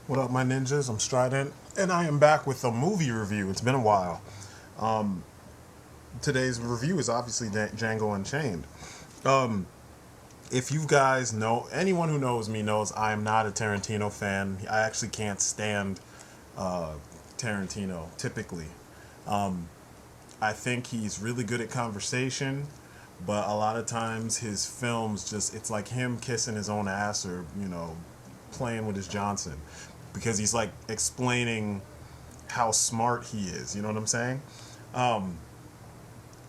What up, my ninjas? I'm Strident, and I am back with a movie review. It's been a while. Um, Today's review is obviously Django Unchained. Um, if you guys know, anyone who knows me knows I am not a Tarantino fan. I actually can't stand uh, Tarantino, typically. Um, I think he's really good at conversation, but a lot of times his films just, it's like him kissing his own ass or, playing with his Johnson because he's like explaining how smart he is. You know what I'm saying? Um,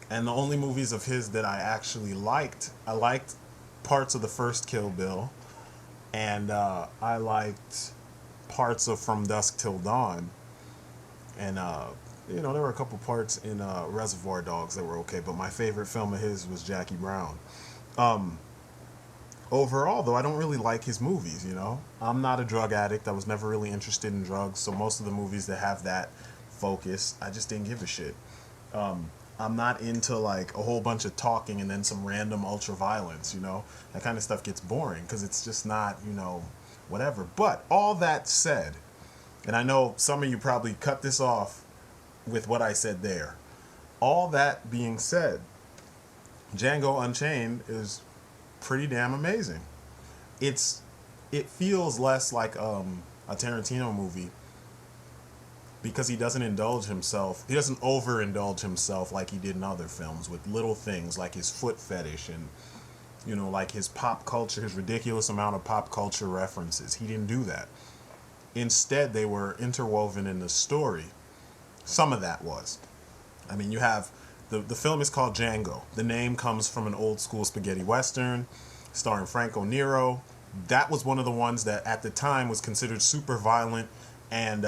and the only movies of his that I actually liked, I liked parts of the first Kill Bill, and I liked parts of From Dusk Till Dawn, and there were a couple parts in Reservoir Dogs that were okay, but my favorite film of his was Jackie Brown. Um, Overall, though, I don't really like his movies. I'm not a drug addict. I was never really interested in drugs, so most of the movies that have that focus, I just didn't give a shit. I'm not into like a whole bunch of talking and then some random ultra violence. That kind of stuff gets boring because it's just not, whatever. But all that said, and I know some of you probably cut this off with what I said there. All that being said, Django Unchained is pretty damn amazing. It's it feels less like a Tarantino movie because he doesn't indulge himself. He doesn't overindulge himself like he did in other films with little things like his foot fetish and like his pop culture, his ridiculous amount of pop culture references. He didn't do that. Instead, they were interwoven in the story. Some of that was. I mean, you have the film is called Django. The name comes from an old school spaghetti western starring Franco Nero. That was one of the ones that at the time was considered super violent, and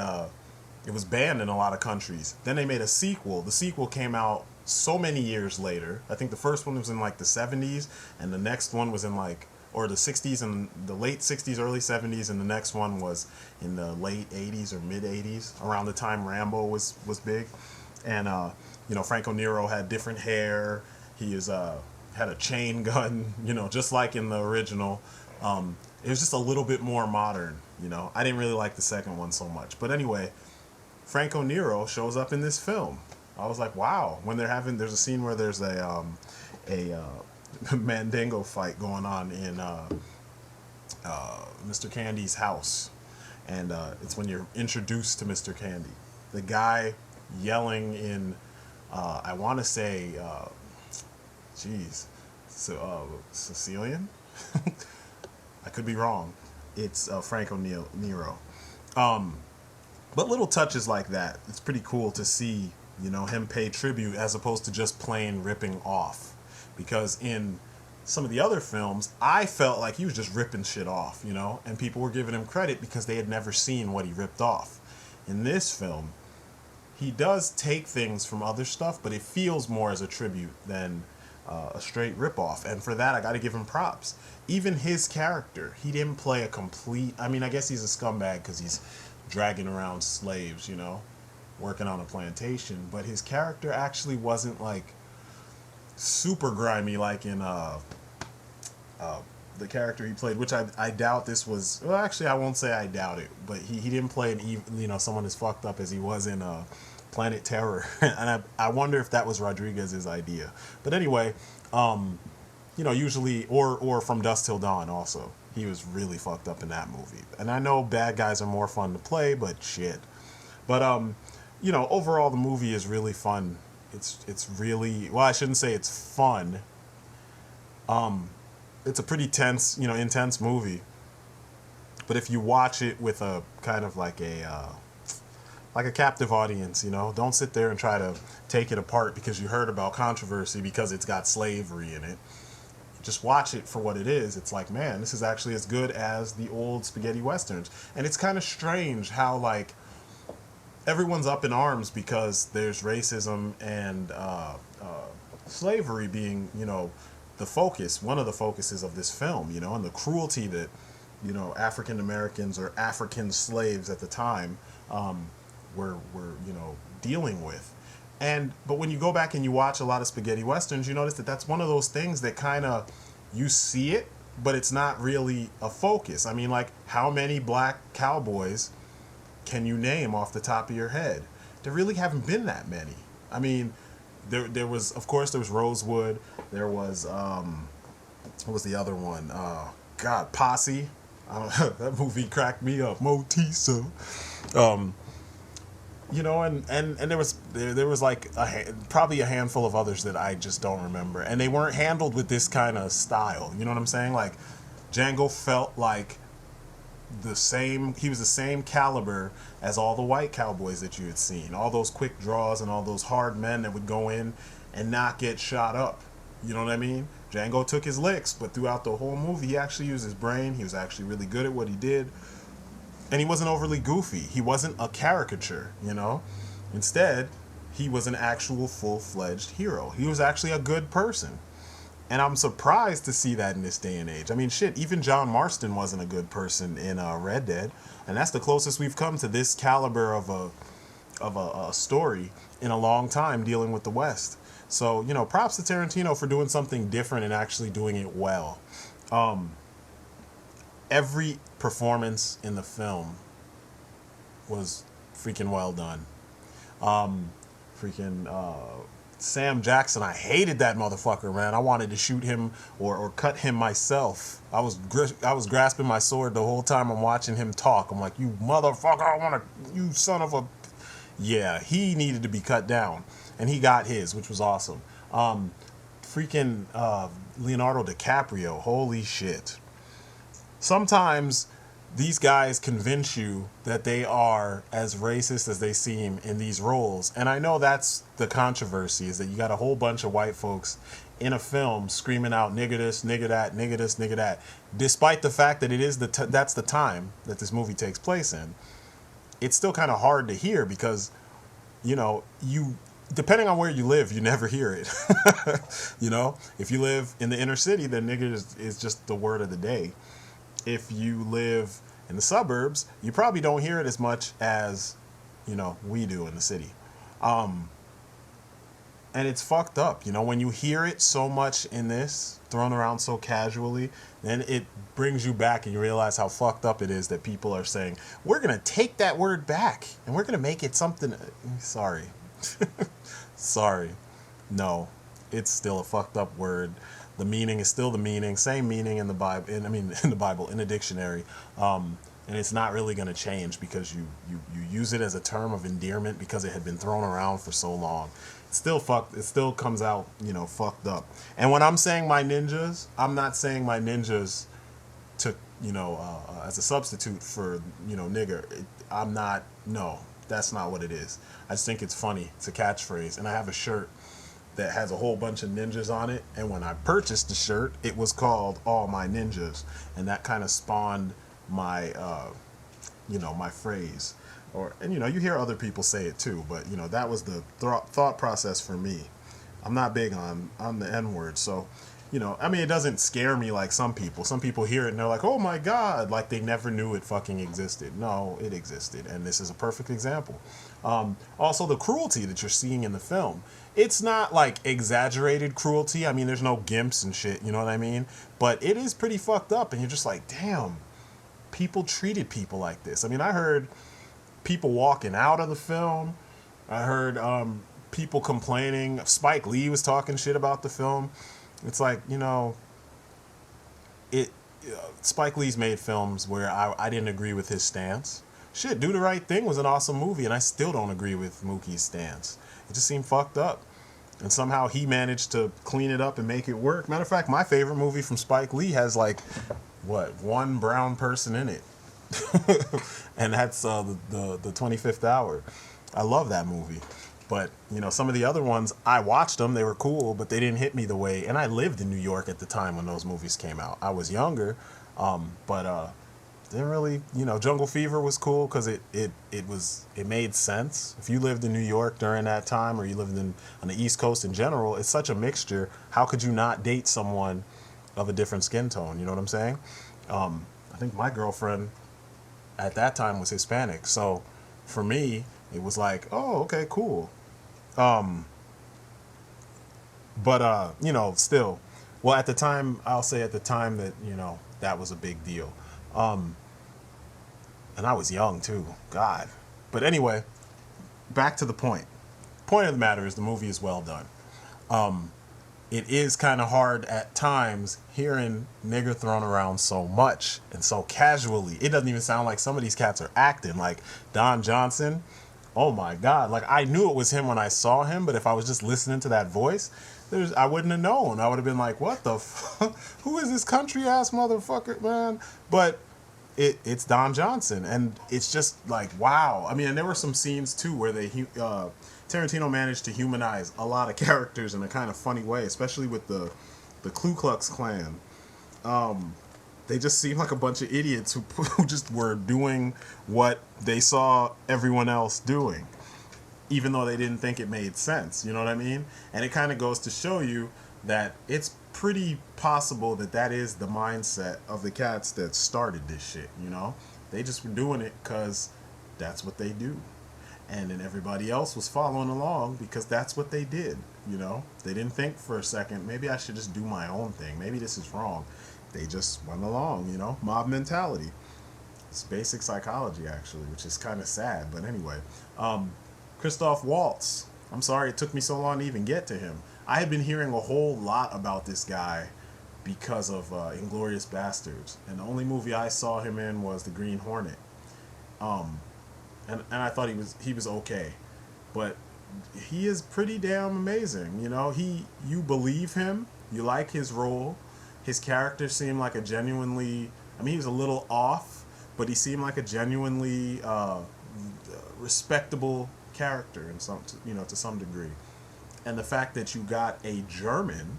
it was banned in a lot of countries. Then they made a sequel. The sequel came out so many years later. I think the first one was in like the 70s, and the next one was in like, or the 60s and the late 60s, early 70s, and the next one was in the late 80s or mid 80s, around the time Rambo was big. And Franco Nero had different hair. He is had a chain gun, just like in the original. It was just a little bit more modern. I didn't really like the second one so much, but anyway, Franco Nero shows up in this film. I was like, wow. When there's a scene where there's a Mandingo fight going on in Mr. Candy's house, and it's when you're introduced to Mr. Candy. The guy yelling in, I want to say, Sicilian? I could be wrong. It's Franco Nero. But little touches like that, it's pretty cool to see, him pay tribute as opposed to just plain ripping off. Because in some of the other films, I felt like he was just ripping shit off, and people were giving him credit because they had never seen what he ripped off. In this film, he does take things from other stuff, but it feels more as a tribute than a straight ripoff. And for that, I got to give him props. Even his character, he didn't play a complete. I mean, I guess he's a scumbag because he's dragging around slaves, working on a plantation. But his character actually wasn't like super grimy like in the character he played, which I doubt this was. Well, actually, I won't say I doubt it, but he didn't play someone as fucked up as he was in Planet Terror, and I wonder if that was Rodriguez's idea. But anyway, usually or From Dusk Till Dawn also, he was really fucked up in that movie. And I know bad guys are more fun to play, but shit. But overall the movie is really fun. It's really, well, I shouldn't say it's fun. It's a pretty tense, intense movie. But if you watch it with a kind of like a captive audience, don't sit there and try to take it apart because you heard about controversy because it's got slavery in it. Just watch it for what it is. It's like, man, this is actually as good as the old spaghetti westerns. And it's kind of strange how like everyone's up in arms because there's racism and slavery being, the focus, one of the focuses of this film, and the cruelty that, African Americans or African slaves at the time were dealing with. But when you go back and you watch a lot of spaghetti westerns, you notice that that's one of those things that kind of, you see it, but it's not really a focus. I mean, like, how many black cowboys can you name off the top of your head? There really haven't been that many. I mean, there was, of course, there was Rosewood. There was what was the other one? God, Posse. That movie cracked me up. Motiso. You know, and there was like probably a handful of others that I just don't remember, and they weren't handled with this kind of style. You know what I'm saying? Like Django felt like the same. He was the same caliber as all the white cowboys that you had seen. All those quick draws and all those hard men that would go in and not get shot up. You know what I mean? Django took his licks, but throughout the whole movie, he actually used his brain. He was actually really good at what he did. And he wasn't overly goofy. He wasn't a caricature, you know? Instead, he was an actual full-fledged hero. He was actually a good person. And I'm surprised to see that in this day and age. I mean, shit, even John Marston wasn't a good person in Red Dead. And that's the closest we've come to this caliber of a story in a long time dealing with the West. So, you know, props to Tarantino for doing something different and actually doing it well. Every performance in the film was freaking well done. Sam Jackson, I hated that motherfucker, man. I wanted to shoot him or cut him myself. I was grasping my sword the whole time I'm watching him talk. I'm like, you motherfucker, you son of a... Yeah, he needed to be cut down. And he got his, which was awesome. Leonardo DiCaprio, holy shit. Sometimes these guys convince you that they are as racist as they seem in these roles. And I know that's the controversy, is that you got a whole bunch of white folks in a film screaming out nigger this, nigger that, nigger this, nigger that, despite the fact that it is that's the time that this movie takes place in. It's still kind of hard to hear because, you know, depending on where you live, you never hear it. You know, if you live in the inner city, then nigger is just the word of the day. If you live in the suburbs, you probably don't hear it as much as, you know, we do in the city. And it's fucked up, you know, when you hear it so much in this, thrown around so casually, then it brings you back and you realize how fucked up it is that people are saying, we're going to take that word back and we're going to make it something. Sorry. Sorry. No, it's still a fucked up word. The meaning is still the meaning, same meaning in the Bible. In the Bible, in the dictionary, and it's not really going to change because you use it as a term of endearment because it had been thrown around for so long. It's still fucked. It still comes out, you know, fucked up. And when I'm saying my ninjas, I'm not saying my ninjas to, you know, as a substitute for, you know, nigger. I'm not. No, that's not what it is. I just think it's funny. It's a catchphrase, and I have a shirt that has a whole bunch of ninjas on it, and when I purchased the shirt, it was called All My Ninjas, and that kind of spawned my, you know, my phrase. And you know, you hear other people say it too, but you know, that was the thought process for me. I'm not big on the N-word, so, you know, I mean, it doesn't scare me like some people. Some people hear it and they're like, oh my God, like they never knew it fucking existed. No, it existed, and this is a perfect example. Also, the cruelty that you're seeing in the film. It's not like exaggerated cruelty. I mean, there's no gimps and shit, you know what I mean? But it is pretty fucked up, and you're just like, damn, people treated people like this. I mean, I heard people walking out of the film. I heard people complaining. Spike Lee was talking shit about the film. It's like, you know, Spike Lee's made films where I didn't agree with his stance. Shit, Do the Right Thing was an awesome movie, and I still don't agree with Mookie's stance. It just seemed fucked up. And somehow he managed to clean it up and make it work. Matter of fact, my favorite movie from Spike Lee has like, one brown person in it. And that's the 25th Hour. I love that movie. But, you know, some of the other ones, I watched them. They were cool, but they didn't hit me the way. And I lived in New York at the time when those movies came out. I was younger, but didn't really, you know, Jungle Fever was cool because it made sense. If you lived in New York during that time, or you lived on the East Coast in general, it's such a mixture. How could you not date someone of a different skin tone? You know what I'm saying? I think my girlfriend at that time was Hispanic, so for me it was like, oh, okay, cool. But you know, still, well, at the time, I'll say at the time that, you know, that was a big deal. And I was young too. God. But anyway, back to the point. Point of the matter is the movie is well done. It is kind of hard at times hearing nigger thrown around so much and so casually. It doesn't even sound like some of these cats are acting. Like Don Johnson, oh my God. Like I knew it was him when I saw him, but if I was just listening to that voice, I wouldn't have known. I would have been like, what the fuck? Who is this country ass motherfucker, man? But it's Don Johnson, and it's just like, wow. I mean, and there were some scenes too where Tarantino managed to humanize a lot of characters in a kind of funny way, especially with the Ku Klux Klan. They just seemed like a bunch of idiots who just were doing what they saw everyone else doing, even though they didn't think it made sense. You know what I mean? And it kind of goes to show you that it's pretty possible that that is the mindset of the cats that started this shit, you know? They just were doing it because that's what they do. And then everybody else was following along because that's what they did, you know? They didn't think for a second, maybe I should just do my own thing. Maybe this is wrong. They just went along, you know? Mob mentality. It's basic psychology, actually, which is kind of sad. But anyway, Christoph Waltz. I'm sorry it took me so long to even get to him. I had been hearing a whole lot about this guy because of Inglourious Bastards. And the only movie I saw him in was The Green Hornet. And I thought he was okay. But he is pretty damn amazing, you know? You believe him. You like his role. His character seemed like a genuinely... I mean, he was a little off, but he seemed like a genuinely respectable character in to some degree. And the fact that you got a German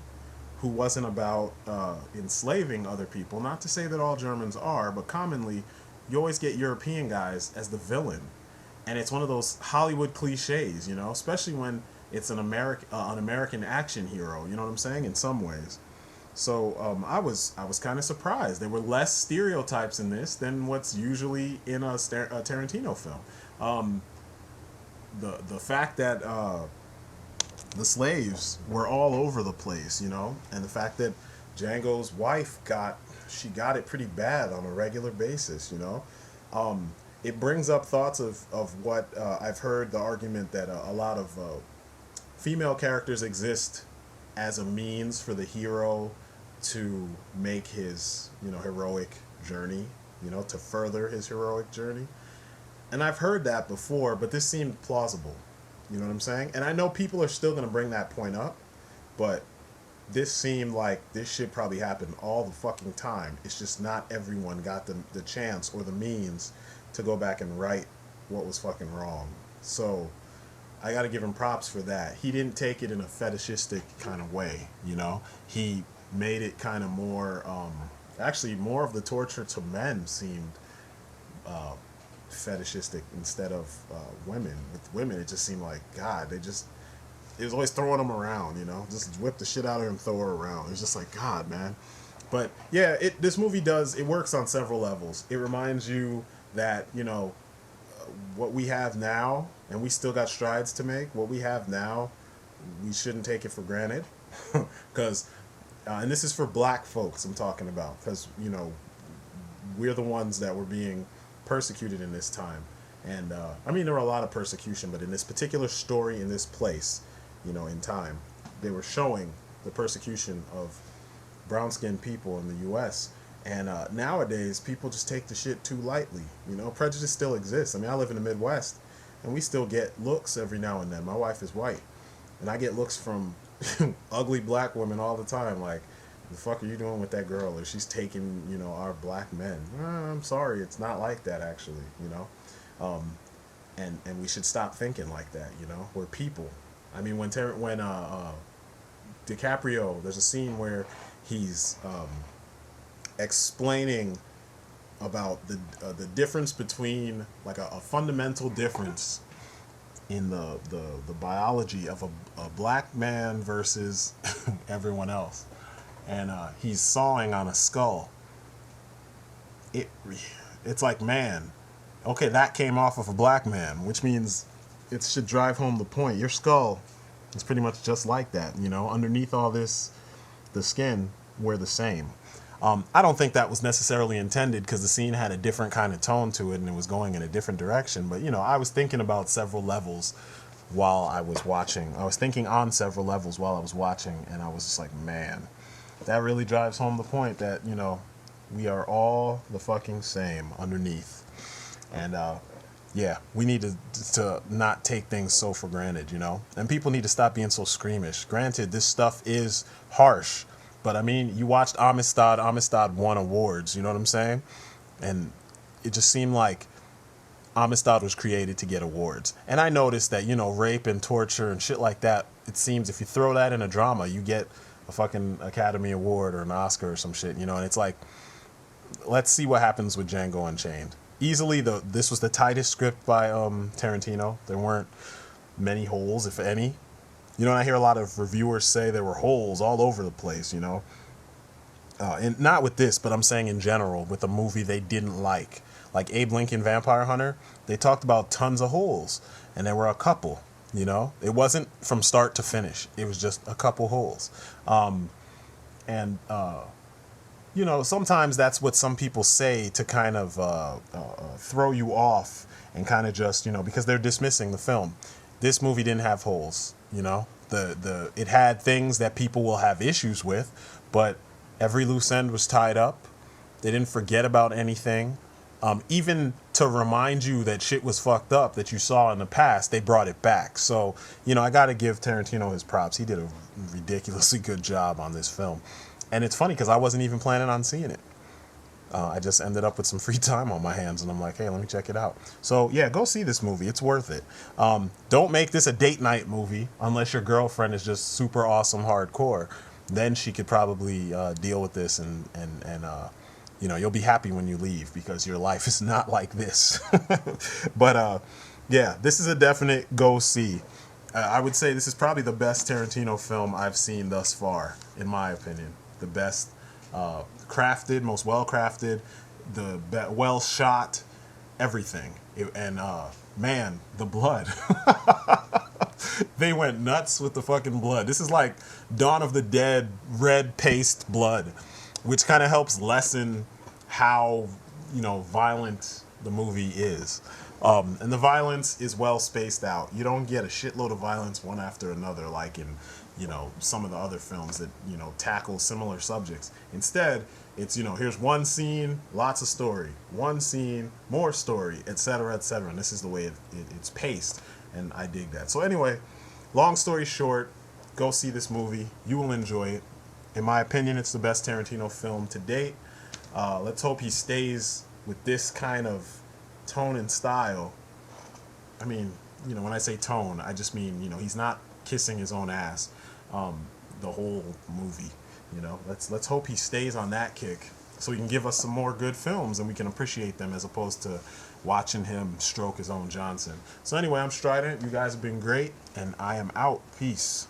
who wasn't about enslaving other people, not to say that all Germans are, but commonly you always get European guys as the villain. And it's one of those Hollywood cliches, you know, especially when it's an American action hero, you know what I'm saying, in some ways. So I was kind of surprised. There were less stereotypes in this than what's usually in a Tarantino film. The fact that the slaves were all over the place, you know, and the fact that Django's wife got it pretty bad on a regular basis, you know. It brings up thoughts of what I've heard, the argument that a lot of female characters exist as a means for the hero to make his, heroic journey, to further his heroic journey. And I've heard that before, but this seemed plausible. You know what I'm saying? And I know people are still going to bring that point up, but this seemed like this shit probably happened all the fucking time. It's just not everyone got the chance or the means to go back and right what was fucking wrong. So I got to give him props for that. He didn't take it in a fetishistic kind of way, you know? He made it kind of more, actually more of the torture to men seemed fetishistic instead of women. With women, it just seemed like, God, it was always throwing them around, you know? Just whip the shit out of her and throw her around. It was just like, God, man. But yeah, this movie it works on several levels. It reminds you that, what we have now, and we still got strides to make, what we have now, we shouldn't take it for granted. Because, and this is for black folks I'm talking about, because, we're the ones that were being persecuted in this time. And, there were a lot of persecution, but in this particular story, in this place, in time, they were showing the persecution of brown-skinned people in the U.S., and nowadays, people just take the shit too lightly. Prejudice still exists. I live in the Midwest, and we still get looks every now and then. My wife is white, and I get looks from ugly black women all the time, like, the fuck are you doing with that girl? Or she's taking, our black men. I'm sorry, it's not like that, actually, And we should stop thinking like that, We're people. When DiCaprio, there's a scene where he's... explaining about the difference between like a fundamental difference in the biology of a black man versus everyone else, and he's sawing on a skull. It's like, man, okay, that came off of a black man, which means it should drive home the point. Your skull is pretty much just like that, underneath all this, the skin, we're the same. I don't think that was necessarily intended because the scene had a different kind of tone to it and it was going in a different direction. But, I was thinking about several levels while I was watching. I was thinking on several levels while I was watching, and I was just like, man, that really drives home the point that, we are all the fucking same underneath. And, yeah, we need to not take things so for granted, And people need to stop being so squeamish. Granted, this stuff is harsh. But, I mean, you watched Amistad. Amistad won awards, you know what I'm saying? And it just seemed like Amistad was created to get awards. And I noticed that, rape and torture and shit like that, it seems if you throw that in a drama, you get a fucking Academy Award or an Oscar or some shit, And it's like, let's see what happens with Django Unchained. Easily, this was the tightest script by Tarantino. There weren't many holes, if any. And I hear a lot of reviewers say there were holes all over the place, And not with this, but I'm saying in general, with a movie they didn't like. Like Abe Lincoln Vampire Hunter, they talked about tons of holes. And there were a couple, It wasn't from start to finish. It was just a couple holes. Sometimes that's what some people say to kind of throw you off and kind of just, because they're dismissing the film. This movie didn't have holes, it had things that people will have issues with, but every loose end was tied up. They didn't forget about anything. Even to remind you that shit was fucked up that you saw in the past, they brought it back. So, I got to give Tarantino his props. He did a ridiculously good job on this film. And it's funny because I wasn't even planning on seeing it. I just ended up with some free time on my hands, and I'm like, hey, let me check it out. So, yeah, go see this movie. It's worth it. Don't make this a date night movie unless your girlfriend is just super awesome hardcore. Then she could probably deal with this, and you'll be happy when you leave because your life is not like this. But, yeah, this is a definite go see. I would say this is probably the best Tarantino film I've seen thus far, in my opinion. The best crafted, most well-crafted, well shot, everything. Man, the blood. They went nuts with the fucking blood. This is like Dawn of the Dead red paste blood, which kind of helps lessen how, violent the movie is. And the violence is well spaced out. You don't get a shitload of violence one after another like in, some of the other films that, tackle similar subjects. Instead, it's, here's one scene, lots of story. One scene, more story, etc., etc. And this is the way it's paced, and I dig that. So anyway, long story short, go see this movie. You will enjoy it. In my opinion, it's the best Tarantino film to date. Let's hope he stays with this kind of tone and style. I mean, when I say tone, I just mean, he's not kissing his own ass the whole movie. Let's hope he stays on that kick so he can give us some more good films and we can appreciate them as opposed to watching him stroke his own Johnson. So anyway, I'm Strident. You guys have been great, and I am out. Peace.